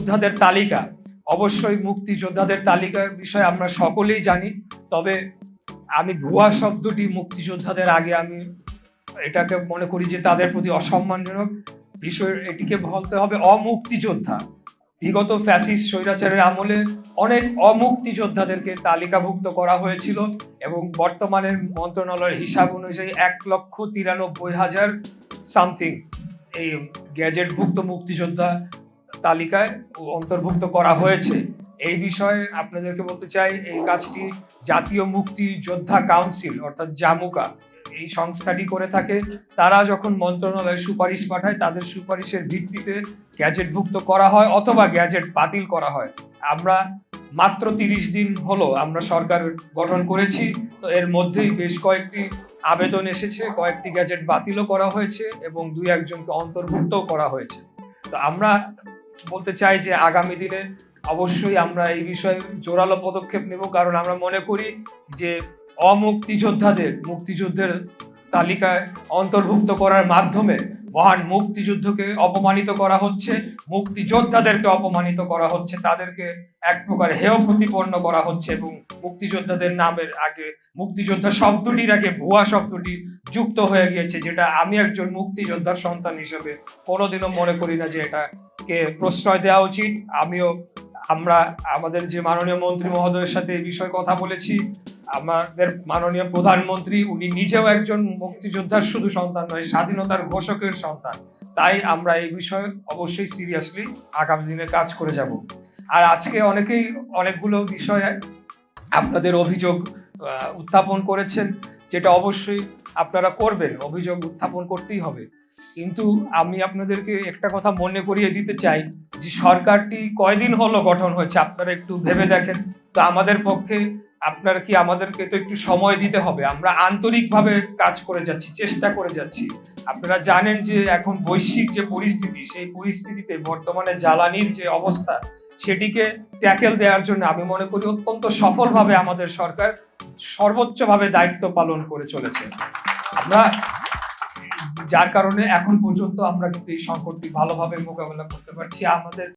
মুক্তিযোদ্ধাদের তালিকা, অবশ্যই মুক্তিযোদ্ধাদের তালিকার বিষয়ে আমরা সকলেই জানি, তবে আমি ভুয়া শব্দটি মুক্তিযোদ্ধাদের আগে আমি এটাকে মনে করি যে তাদের প্রতি অসম্মানজনক বিষয়, এটিকে বলতে হবে অমুক্তিযোদ্ধা। বিগত ফ্যাসিস্ট স্বৈরাচারের আমলে অনেক অমুক্তিযোদ্ধাদেরকে তালিকাভুক্ত করা হয়েছিল এবং বর্তমানের মন্ত্রণালয়ের হিসাব অনুযায়ী 1,93,000 সামথিং এই গ্যাজেটভুক্ত মুক্তিযোদ্ধা তালিকায় অন্তর্ভুক্ত করা হয়েছে। এই বিষয়ে আপনাদেরকে বলতে চাই, এই কাজটি জাতীয় মুক্তিযোদ্ধা কাউন্সিল অর্থাৎ জামুকা এই সংস্থাটি করে থাকে। তারা যখন মন্ত্রণালয়ে সুপারিশ পাঠায়, তাদের সুপারিশের ভিত্তিতে গ্যাজেটভুক্ত করা হয় অথবা গ্যাজেট বাতিল করা হয়। আমরা মাত্র 30 দিন হলো আমরা সরকার গঠন করেছি, তো এর মধ্যেই বেশ কয়েকটি আবেদন এসেছে, কয়েকটি গ্যাজেট বাতিলও করা হয়েছে এবং 2-1জনকে অন্তর্ভুক্তও করা হয়েছে। তো আমরা বলতে চাই যে আগামী দিনে অবশ্যই আমরা এই বিষয়ে জোরালো পদক্ষেপ নেব, কারণ আমরা মনে করি যে অমুক্তিযোদ্ধাদের মুক্তিযুদ্ধের তালিকায় অন্তর্ভুক্ত করার মাধ্যমে মহান মুক্তিযুদ্ধকে অপমানিত করা হচ্ছে, মুক্তিযোদ্ধাদেরকে অপমানিত করা হচ্ছে, তাদেরকে এক প্রকার হেয় প্রতিপন্ন করা হচ্ছে এবং মুক্তিযোদ্ধাদের নামের আগে, মুক্তিযোদ্ধা শব্দটির আগে ভুয়া শব্দটি যুক্ত হয়ে গিয়েছে, যেটা আমি একজন মুক্তিযোদ্ধার সন্তান হিসেবে কোনোদিনও মনে করি না যে এটাকে প্রশ্রয় দেওয়া উচিত। আমরা আমাদের যে মাননীয় মন্ত্রী মহোদয়ের সাথে এই বিষয়ে কথা বলেছি। আমাদের মাননীয় প্রধানমন্ত্রী উনি নিজেও একজন মুক্তিযোদ্ধার শুধু সন্তান নয়, স্বাধীনতার ঘোষকের সন্তান। তাই আমরা এই বিষয়ে অবশ্যই সিরিয়াসলি আগামী দিনে কাজ করে যাব। আর আজকে অনেকগুলো বিষয়ে আপনাদের অভিযোগ উত্থাপন করেছেন, যেটা অবশ্যই আপনারা করবেন, অভিযোগ উত্থাপন করতেই হবে। কিন্তু আমি আপনাদেরকে একটা কথা মনে করিয়ে দিতে চাই যে সরকারটি কয়দিন হলো গঠন হয়েছে, আপনারা একটু ভেবে দেখেন তো। আমাদেরকে তো একটু সময় দিতে হবে। আমরা আন্তরিকভাবে কাজ করে যাচ্ছি, চেষ্টা করে যাচ্ছি। আপনারা জানেন যে এখন বৈশ্বিক যে পরিস্থিতি, সেই পরিস্থিতিতে বর্তমানে জ্বালানির যে অবস্থা, সেটিকে ট্যাকেল দেওয়ার জন্য আমি মনে করি অত্যন্ত সফলভাবে আমাদের সরকার সর্বোচ্চভাবে দায়িত্ব পালন করে চলেছে। যার কারণে এখন পর্যন্ত আমরা কিন্তু এই সংকটটি ভালোভাবে মোকাবেলা করতে পারছি। আমাদের